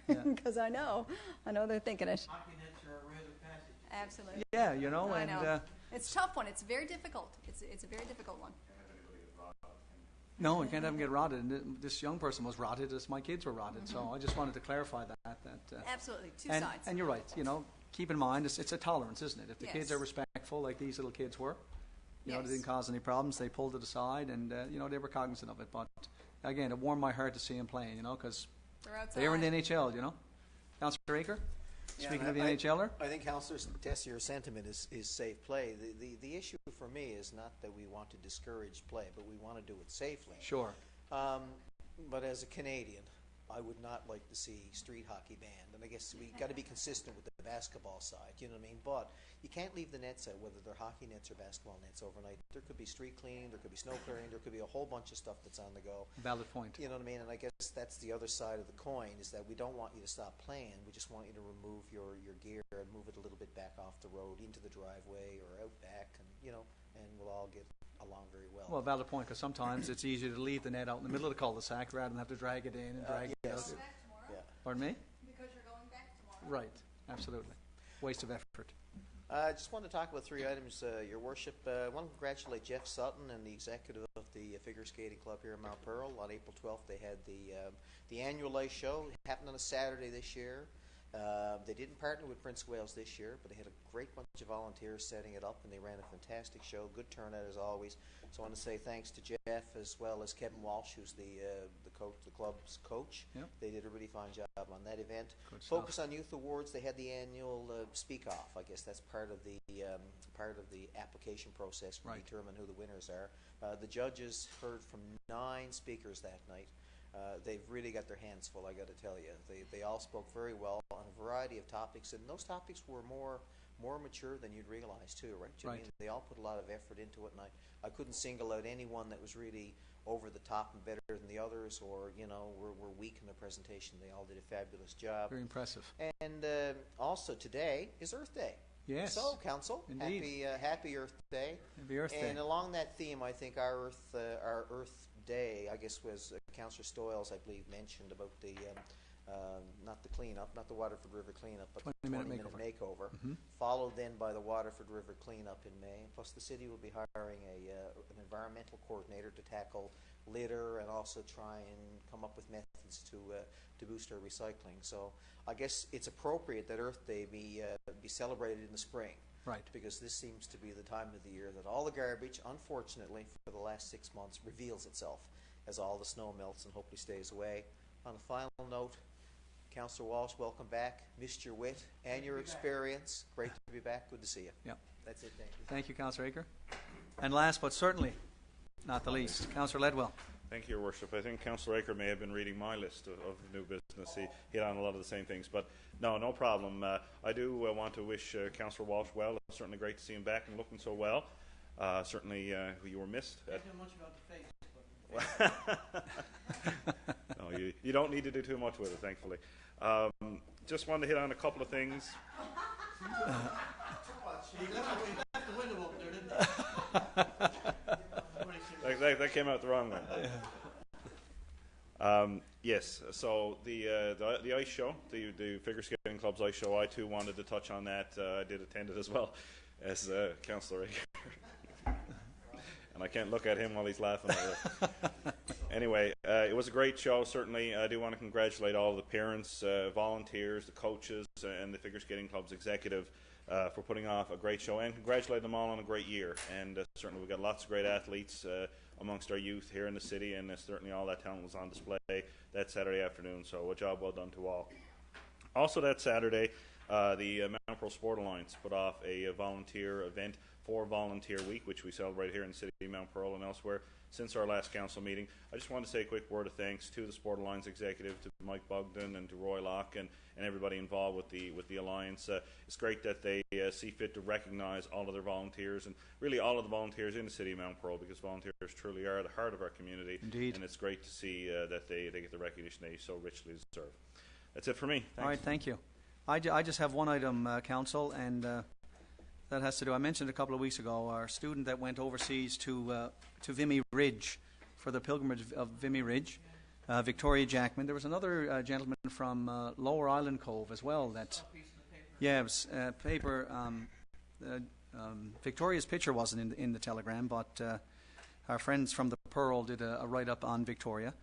because I know they're thinking it. Hockey nets are a rite of passage. Absolutely. Yeah, I and know. It's a tough one. It's very difficult. It's a very difficult one. no, you can't have them get rotted. And this young person was rotted as my kids were rotted. So I just wanted to clarify that. Absolutely, two and, sides. and you're right. Keep in mind it's a tolerance, isn't it? If the kids Yes. are respectful, like these little kids were, they Yes. didn't cause any problems. They pulled it aside, and they were cognizant of it. But again, it warmed my heart to see them playing. Because They're outside. they were in the NHL. Councillor Aker, speaking of the NHLer. I think Councillor Tessier's sentiment is safe play. The issue for me is not that we want to discourage play, but we want to do it safely. Sure. But as a Canadian, I would not like to see street hockey banned, and I guess we got to be consistent with the basketball side. You know what I mean? But you can't leave the nets out, whether they're hockey nets or basketball nets, overnight. There could be street cleaning, there could be snow clearing, there could be a whole bunch of stuff that's on the go. Valid point. You know what I mean? And I guess that's the other side of the coin, is that we don't want you to stop playing. We just want you to remove your gear and move it a little bit back off the road into the driveway or out back, and and we'll all get along very well. Well, valid point, because sometimes it's easier to leave the net out in the middle of the cul-de-sac rather than have to drag it in and drag it yes. out. Yeah. Pardon me? Because you're going back tomorrow. Right. Absolutely. Waste of effort. I just wanted to talk about 3 items, Your Worship. I want to congratulate Jeff Sutton and the executive of the Figure Skating Club here in Mount Pearl. On April 12th, they had the annual ice show. It happened on a Saturday this year. They didn't partner with Prince of Wales this year, but they had a great bunch of volunteers setting it up, and they ran a fantastic show. Good turnout as always. So I want to say thanks to Jeff as well as Kevin Walsh, who's the club's coach. Yep. They did a really fine job on that event. Good stuff. Focus on Youth Awards. They had the annual Speak Off. I guess that's part of the application process to Right. determine who the winners are. The judges heard from 9 speakers that night. They've really got their hands full, I got to tell you. They all spoke very well on a variety of topics, and those topics were more mature than you'd realize too, right? You know what I Right. mean? They all put a lot of effort into it, and I couldn't single out anyone that was really over the top and better than the others, or were weak in the presentation. They all did a fabulous job. Very impressive. And also today is Earth Day. Yes. So, Council, Indeed. happy Earth Day. Happy Earth Day. And along that theme, I think our Earth Day, I guess, was Councillor Stoyles, I believe, mentioned about the not the cleanup, not the Waterford River cleanup, but 20 the minute 20-minute makeover, Mhm. followed then by the Waterford River cleanup in May. Plus, the city will be hiring an environmental coordinator to tackle litter and also try and come up with methods to boost our recycling. So, I guess it's appropriate that Earth Day be celebrated in the spring. Right. Because this seems to be the time of the year that all the garbage, unfortunately, for the last 6 months, reveals itself as all the snow melts and hopefully stays away. On a final note, Councillor Walsh, welcome back. Missed your wit and your experience. Great to be back. Good to see you. Yeah. That's it. Thank you. Thank you, Councillor Aker. And last but certainly not the least, Councillor Ledwell. Thank you, Your Worship. I think Councillor Aker may have been reading my list of new business. He hit on a lot of the same things, but no problem. I do want to wish Councillor Walsh well. It's certainly great to see him back and looking so well. Certainly, you were missed. Can't do much about the face. No, you don't need to do too much with it, thankfully. Just wanted to hit on a couple of things. He left the window open there, didn't he? That came out the wrong way. Yes, so the ice show, the figure skating club's ice show, I too wanted to touch on that. I did attend it as well as Councillor Aker. And I can't look at him while he's laughing. Anyway, it was a great show, certainly. I do want to congratulate all the parents, volunteers, the coaches, and the figure skating club's executive for putting off a great show, and congratulate them all on a great year. And certainly we've got lots of great athletes amongst our youth here in the city, and certainly all that talent was on display that Saturday afternoon, so a job well done to all. Also that Saturday, the Mount Pearl Sport Alliance put off a volunteer event for Volunteer Week, which we celebrate here in the city of Mount Pearl and elsewhere since our last council meeting. I just want to say a quick word of thanks to the Sport Alliance executive, to Mike Bogdan and to Roy Locke and everybody involved with the Alliance. It's great that they see fit to recognise all of their volunteers and really all of the volunteers in the city of Mount Pearl, because volunteers truly are the heart of our community. Indeed. And it's great to see that they get the recognition they so richly deserve. That's it for me. Thanks. All right, thank you. I just have one item, Council, and that has to do, I mentioned a couple of weeks ago, our student that went overseas to Vimy Ridge for the pilgrimage of Vimy Ridge, Victoria Jackman. There was another gentleman from Lower Island Cove as well. That, yeah, it was paper. Victoria's picture wasn't in the telegram, but our friends from the Pearl did a write-up on Victoria.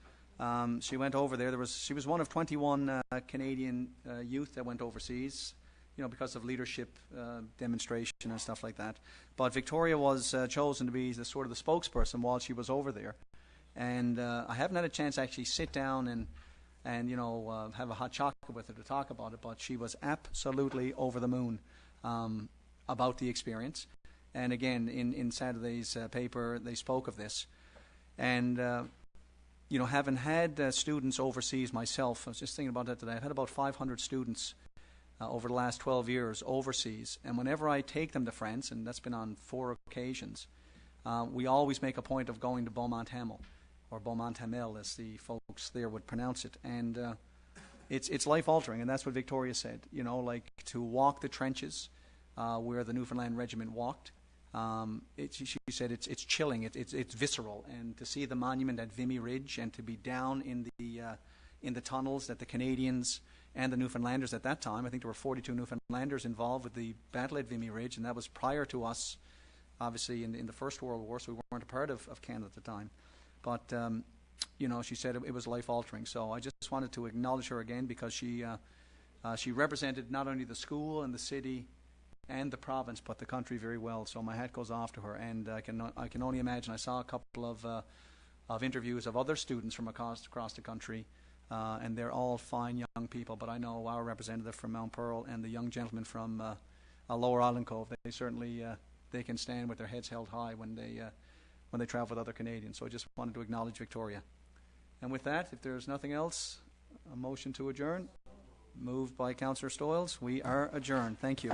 She went over there. She was one of 21 Canadian youth that went overseas, because of leadership demonstration and stuff like that. But Victoria was chosen to be the spokesperson while she was over there. And I haven't had a chance to actually sit down and have a hot chocolate with her to talk about it, but she was absolutely over the moon about the experience. And again, in Saturday's paper, they spoke of this. And having had students overseas myself, I was just thinking about that today. I've had about 500 students over the last 12 years overseas. And whenever I take them to France, and that's been on 4 occasions, we always make a point of going to Beaumont Hamel, or Beaumont Hamel, as the folks there would pronounce it. And it's life-altering, and that's what Victoria said. Like to walk the trenches where the Newfoundland Regiment walked. She said it's chilling, it's visceral, and to see the monument at Vimy Ridge and to be down in the tunnels that the Canadians and the Newfoundlanders at that time, I think there were 42 Newfoundlanders involved with the battle at Vimy Ridge, and that was prior to us, obviously in the First World War, so we weren't a part of Canada at the time. But she said it was life-altering. So I just wanted to acknowledge her again, because she represented not only the school and the city and the province, but the country very well. So my hat goes off to her, and I can only imagine. I saw a couple of interviews of other students from across the country, and they're all fine young people. But I know our representative from Mount Pearl and the young gentleman from Lower Island Cove, they certainly they can stand with their heads held high when they travel with other Canadians. So I just wanted to acknowledge Victoria. And with that, if there's nothing else, a motion to adjourn. Moved by Councillor Stoyles. We are adjourned. Thank you.